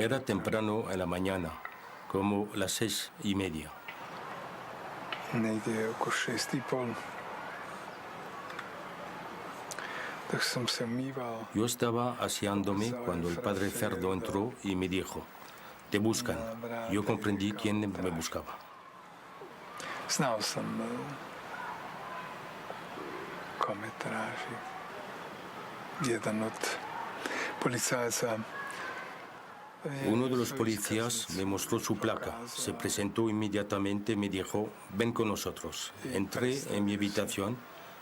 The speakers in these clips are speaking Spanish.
Era temprano en la mañana, como las 6:30. Negdje oko 6:30. Dok sam se umivao. Yo estaba aseándome cuando el padre Ferdo entró y me dijo, te buscan. Yo comprendí quién me buscaba. Znao sam ko me traži. Jedan od policajaca. Uno de los policías me mostró su placa, se presentó inmediatamente y me dijo, ven con nosotros. Entré en mi habitación,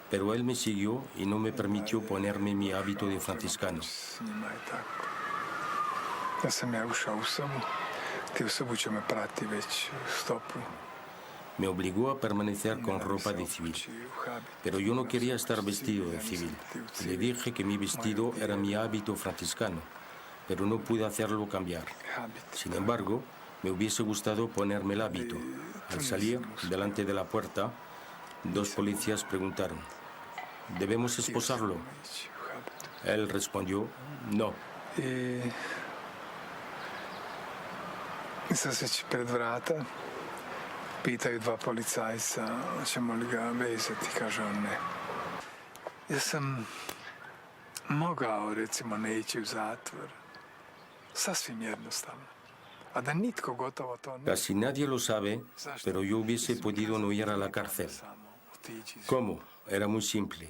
pero él me siguió y no me permitió ponerme mi hábito de franciscano. Da sam ja ušao u sobu, ti u sobu će me prati već stopu. Me obligó a permanecer con ropa de civil, pero yo no quería estar vestido de civil. Le dije que mi vestido era mi hábito franciscano, pero no pude hacerlo cambiar. Sin embargo, me hubiese gustado ponerme el hábito. Al salir, delante de la puerta, dos policías preguntaron, ¿debemos esposarlo? Él respondió, no. I sad se pred vrata pitaju dva policajca, ćemo li ga vezati, kaže on ne. Ja sam mogao, recimo, ne ići u zatvor. Sasvim jednostavno. A da nitko gotovo to ne... Casi nadie lo sabe, pero yo hubiese podido no ir a la cárcel. ¿Cómo? Era muy simple.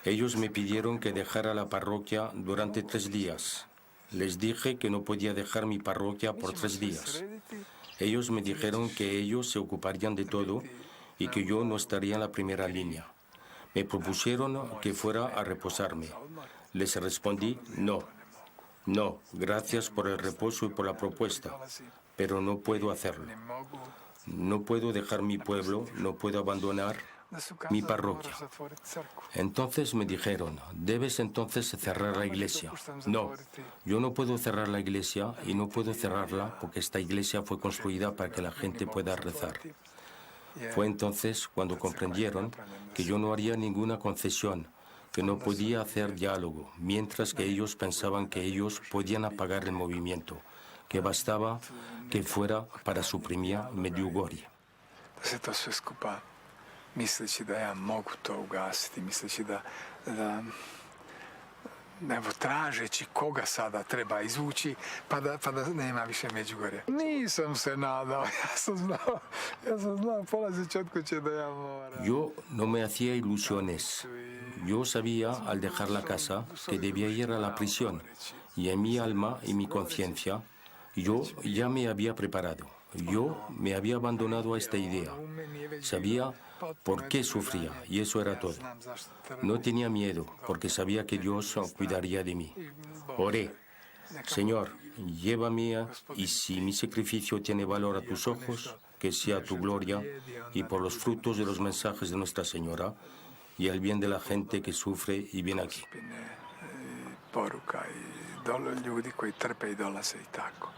Ellos me pidieron que dejara la parroquia durante 3 días. Les dije que no podía dejar mi parroquia por 3 días. Ellos me dijeron que ellos se ocuparían de todo y que yo no estaría en la primera línea. Me propusieron que fuera a reposarme. Les respondí, no. No, gracias por el reposo y por la propuesta, pero no puedo hacerlo. No puedo dejar mi pueblo, no puedo abandonar mi parroquia. Entonces me dijeron, debes entonces cerrar la iglesia. No, yo no puedo cerrar la iglesia y no puedo cerrarla porque esta iglesia fue construida para que la gente pueda rezar. Fue entonces cuando comprendieron que yo no haría ninguna concesión, que no podía hacer diálogo, mientras que ellos pensaban que ellos podían apagar el movimiento, que bastaba que fuera para suprimir Medjugorje. Misleći da ja mogu to ugasiti, misleći da evo, tražeći koga sada treba izvući, pa da nema više Međugorja. Nisam se nadao, ja sam znao, polazeći od kuće da ja moram. Yo no me hacía ilusiones. Yo sabía, al dejar la casa, que debía ir a la prisión, y en mi alma y mi conciencia, yo ya me había preparado. Yo me había abandonado a esta idea. Sabía por qué sufría y eso era todo. No tenía miedo porque sabía que Dios cuidaría de mí. Oré, Señor, llévame y si mi sacrificio tiene valor a tus ojos, que sea tu gloria y por los frutos de los mensajes de Nuestra Señora y el bien de la gente que sufre y viene aquí. Poruka i ljudi koji trpe i dolaze i tako.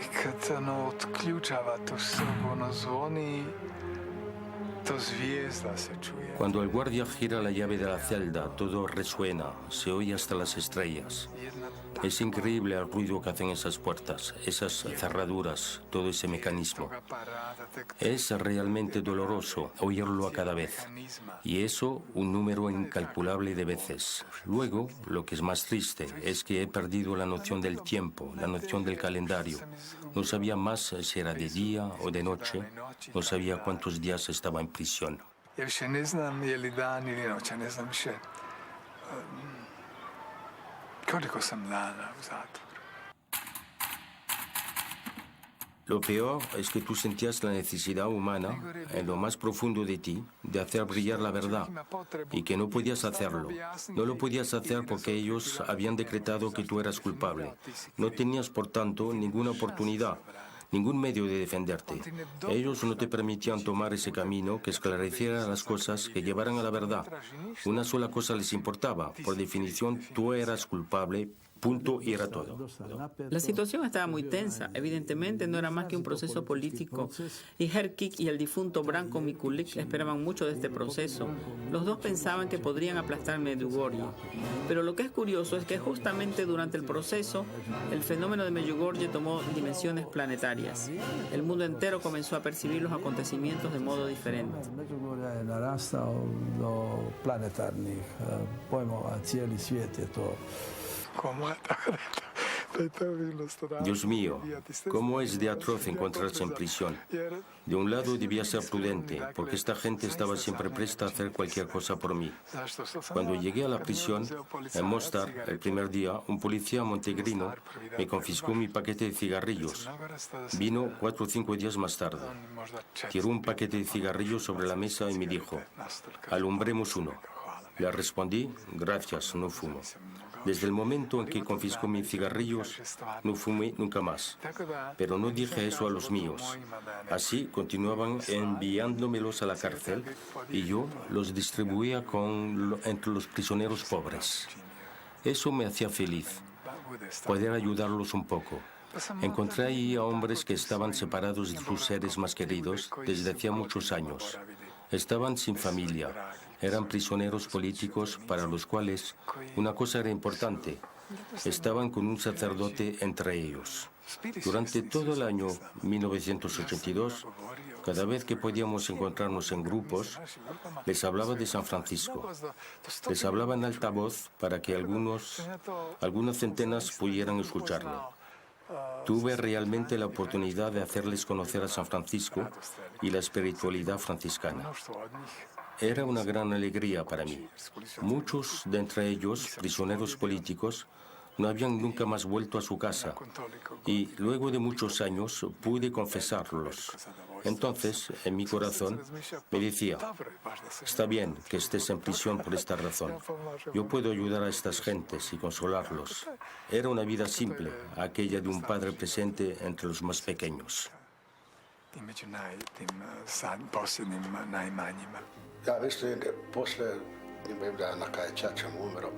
I kad otključava tu sobu, zvoni, to zvijezda se čuje. Cuando el guardia gira la llave de la celda, todo resuena, se oye hasta las estrellas. Es increíble el ruido que hacen esas puertas, esas cerraduras, todo ese mecanismo. Es realmente doloroso oírlo a cada vez. Y eso un número incalculable de veces. Luego, lo que es más triste es que he perdido la noción del tiempo, la noción del calendario. No sabía más si era de día o de noche, no sabía cuántos días estaba en prisión. Ja više ne znam je li dan ili noć, ne znam više koliko sam dana u zatvoru. Lo peor es que tú sentías la necesidad humana, en lo más profundo de ti, de hacer brillar la verdad, y que no podías hacerlo. No lo podías hacer porque ellos habían decretado que tú eras culpable. No tenías, por tanto, ninguna oportunidad, ningún medio de defenderte. Ellos no te permitían tomar ese camino que esclareciera las cosas, que llevaran a la verdad. Una sola cosa les importaba. Por definición, tú eras culpable, Punto y era todo. La situación estaba muy tensa. Evidentemente no era más que un proceso político. Y Herkik y el difunto Branko Mikulic esperaban mucho de este proceso. Los dos pensaban que podrían aplastar Medjugorje. Pero lo que es curioso es que justamente durante el proceso, el fenómeno de Medjugorje tomó dimensiones planetarias. El mundo entero comenzó a percibir los acontecimientos de modo diferente. Međugorje je narastao do planetarnih pojmova, cijeli svijet je to. Dios mío, ¿cómo es de atroz encontrarse en prisión? De un lado debía ser prudente, porque esta gente estaba siempre presta a hacer cualquier cosa por mí. Cuando llegué a la prisión, en Mostar, el primer día, un policía montenegrino me confiscó mi paquete de cigarrillos. Vino 4 o 5 días más tarde. Tiró un paquete de cigarrillos sobre la mesa y me dijo, alumbremos uno. Le respondí, gracias, no fumo. Desde el momento en que confiscó mis cigarrillos, no fumé nunca más. Pero no dije eso a los míos. Así continuaban enviándomelos a la cárcel y yo los distribuía entre los prisioneros pobres. Eso me hacía feliz, poder ayudarlos un poco. Encontré ahí a hombres que estaban separados de sus seres más queridos desde hacía muchos años. Estaban sin familia. Eran prisioneros políticos para los cuales una cosa era importante. Estaban con un sacerdote entre ellos. Durante todo el año 1982, cada vez que podíamos encontrarnos en grupos, les hablaba de San Francisco. Les hablaba en alta voz para que algunas centenas pudieran escucharme. Tuve realmente la oportunidad de hacerles conocer a San Francisco y la espiritualidad franciscana. Era una gran alegría para mí. Muchos de entre ellos, prisioneros políticos, no habían nunca más vuelto a su casa y luego de muchos años pude confesarlos. Entonces, en mi corazón, me decía, está bien que estés en prisión por esta razón. Yo puedo ayudar a estas gentes y consolarlos. Era una vida simple, aquella de un padre presente entre los más pequeños. Ja mislim da posle dana kad je čačam umro,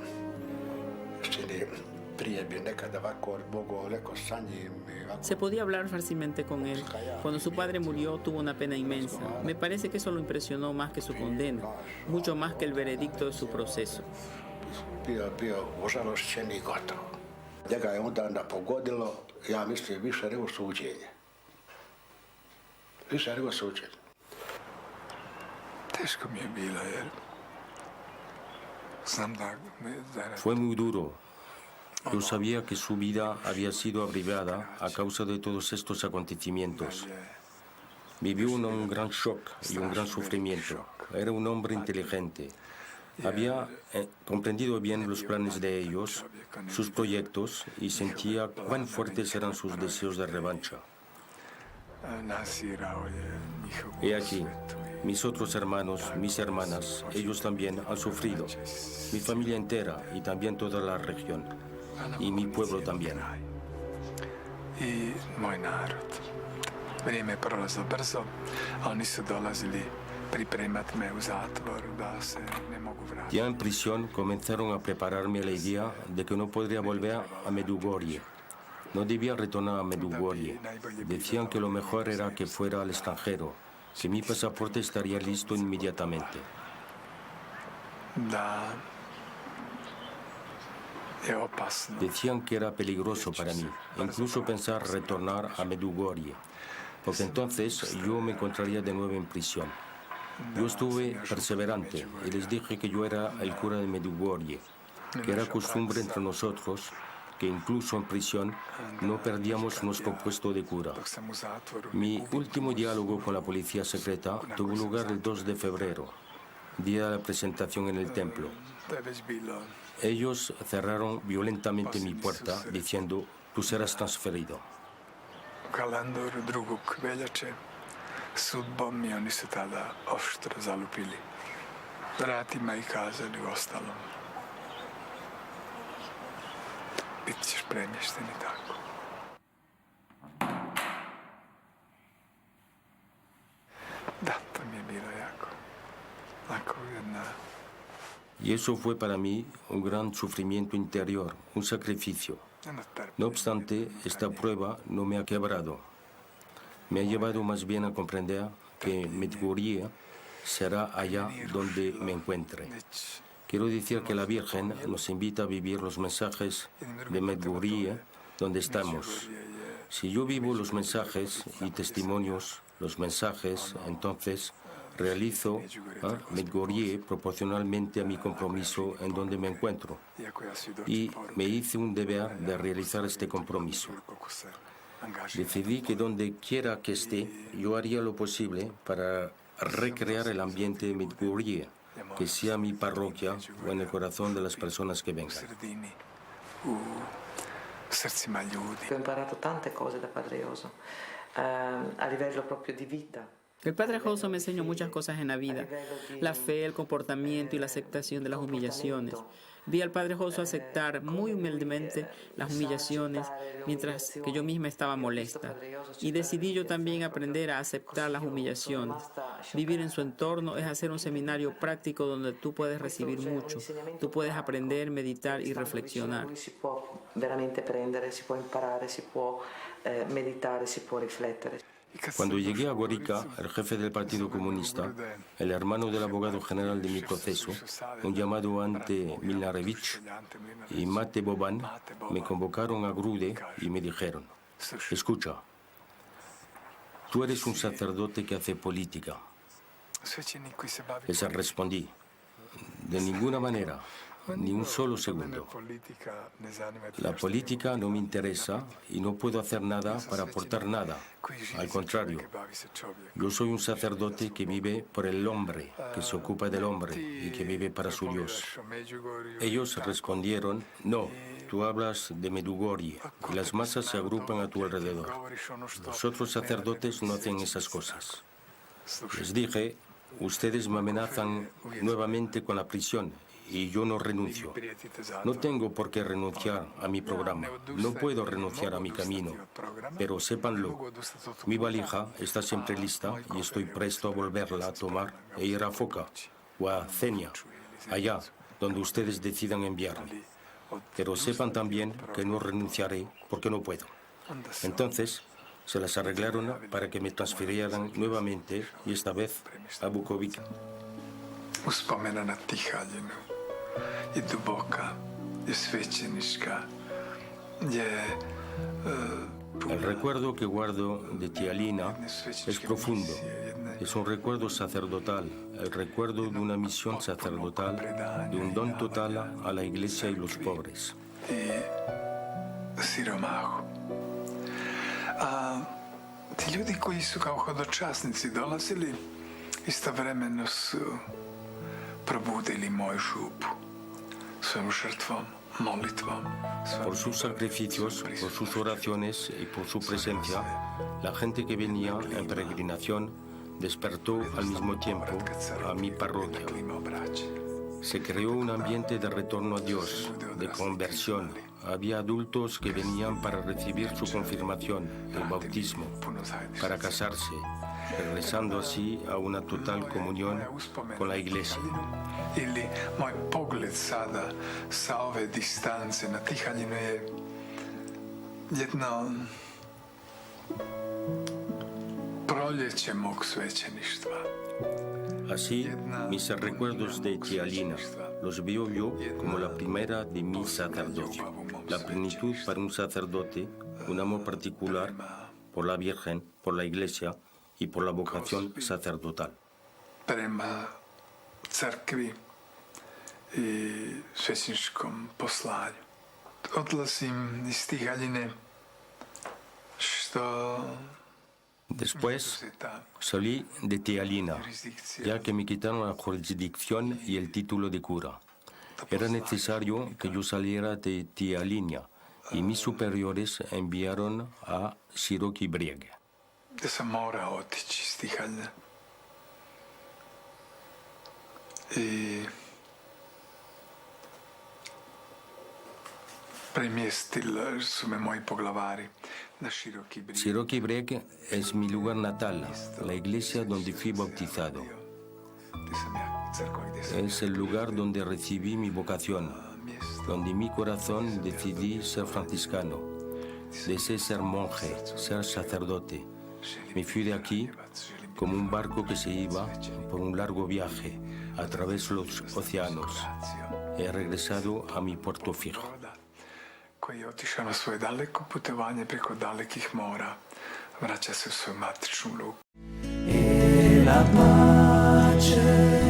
čini prije bi nekada ovako mogao neko sa njim. Se podía hablar fácilmente con él. Cuando su padre murió, tuvo una pena inmensa. Me parece que eso lo impresionó más que su condena, mucho más que el veredicto de su proceso. Bio ožalošćen i gotovo. Njega je onda pogodilo, ja mislim, više nego suđenje. Više nego suđenje. Fue muy duro. Yo sabía que su vida había sido abreviada a causa de todos estos acontecimientos. Vivió un gran shock y un gran sufrimiento. Era un hombre inteligente. Había comprendido bien los planes de ellos, sus proyectos, y sentía cuán fuertes eran sus deseos de revancha. He aquí, mis otros hermanos, mis hermanas, ellos también han sufrido. Mi familia entera y también toda la región. Y mi pueblo también. I moj narod. Vrijeme je prolazilo brzo, a oni su dolazili pripremat me u zatvor da se ne mogu vratiti. Ya en prisión comenzaron a prepararme la idea de que no podría volver a Medjugorje. No debía retornar a Medjugorje. Decían que lo mejor era que fuera al extranjero, que mi pasaporte estaría listo inmediatamente. Da je opasno. Decían que era peligroso para mí, incluso pensar retornar a Medjugorje, porque entonces yo me encontraría de nuevo en prisión. Yo estuve perseverante y les dije que yo era el cura de Medjugorje, que era costumbre entre nosotros que incluso en prisión no perdíamos nuestro puesto de cura. Mi último diálogo con la policía secreta tuvo lugar el 2 de febrero, día de la presentación en el templo. Ellos cerraron violentamente mi puerta diciendo, tú serás transferido. Kalendaru 2. veljače sudbom mi oni su tada oštro zalupili vratima i kazali uostalom. Bit ćeš premješten i tako. Da, to mi je bilo jako jedna Y eso fue para mí un gran sufrimiento interior, un sacrificio. No obstante, esta prueba no me ha quebrado. Me ha llevado más bien a comprender que Medjugorje será allá donde me encuentre. Quiero decir que la Virgen nos invita a vivir los mensajes de Medjugorje donde estamos. Si yo vivo los mensajes y testimonios, los mensajes, entonces realizo Medjugorje proporcionalmente a mi compromiso en donde me encuentro. Y me hice un deber de realizar este compromiso. Decidí que donde quiera que esté, yo haría lo posible para recrear el ambiente de Medjugorje, que sea mi parroquia o en el corazón de las personas que vengan. Ho imparato tante cose da Padre Joso, a livello proprio di vita. El Padre Joso me enseñó muchas cosas en la vida, la fe, el comportamiento y la aceptación de las humillaciones. Vi al Padre Joso aceptar muy humildemente las humillaciones, mientras que yo misma estaba molesta. Y decidí yo también aprender a aceptar las humillaciones. Vivir en su entorno es hacer un seminario práctico donde tú puedes recibir mucho. Tú puedes aprender, meditar y reflexionar. Si può veramente prendere, si può imparare, si può meditare, si può riflettere. Cuando llegué a Gorica, el jefe del Partido Comunista, el hermano del abogado general de mi proceso, un llamado Ante Milnarevic y Mate Boban, me convocaron a Grude y me dijeron: escucha, tú eres un sacerdote que hace política. Les respondí: de ninguna manera, ni un solo segundo. La política no me interesa y no puedo hacer nada para aportar nada. Al contrario, yo soy un sacerdote que vive por el hombre, que se ocupa del hombre y que vive para su Dios. Ellos respondieron: no, tú hablas de Medjugorje y las masas se agrupan a tu alrededor. Los otros sacerdotes no hacen esas cosas. Les dije: ustedes me amenazan nuevamente con la prisión y yo no renuncio. No tengo por qué renunciar a mi programa. No puedo renunciar a mi camino. Pero sépanlo, mi valija está siempre lista y estoy presto a volverla a tomar e ir a Foca o a Cenia, allá donde ustedes decidan enviarme. Pero sepan también que no renunciaré porque no puedo. Entonces, se las arreglaron para que me transfirieran nuevamente, y esta vez a Bukovica. Uspomena na Tihaljinu je duboka, je svećenička, El recuerdo que guardo de Tialina es profundo. Es un recuerdo sacerdotal, el recuerdo de una misión sacerdotal, de un don total a la iglesia y los pobres. Siromahu. A ti ljudi koji su kao hodočasnici dolazili, istovremeno su probudili moju župu svojom žrtvom, molitvom. Por sus sacrificios, por sus oraciones y por su presencia, la gente que venía en peregrinación despertó al mismo tiempo a mi parroquia. Se creó un ambiente de retorno a Dios, de conversión. Había adultos que venían para recibir su confirmación, el bautismo, para casarse, regresando así a una total comunión con la iglesia. Ili moj pogled sada sa ove distance na Tihaljinu je jedno proljeće mog svećeništva. Así, mis recuerdos de Tialina los veo yo como la primera de mi sacerdocio, la plenitud para un sacerdote, un amor particular por la Virgen, por la Iglesia y por la vocación sacerdotal. Prema crkvi i svećeničkom poslanju. Odlazim iz Tihaljine što Después salí de Tialina, ya que me quitaron la jurisdicción y el título de cura. Era necesario que yo saliera de Tialina y mis superiores enviaron a Široki Brijeg. gde sam morao otići iz Tihaljine. I premjestili su me moji poglavari na Široki Brijeg. Široki Brijeg es mi lugar natal, la iglesia donde fui bautizado. Gde sam ja Es el lugar donde recibí mi vocación, donde mi corazón decidí ser franciscano. Deseé ser monje, ser sacerdote. Me fui de aquí como un barco que se iba por un largo viaje a través de los océanos. He regresado a mi puerto fijo. Koji je otišao na svoje daleko putovanje preko dalekih mora, vraća se u svoju matičnu luku. E la pace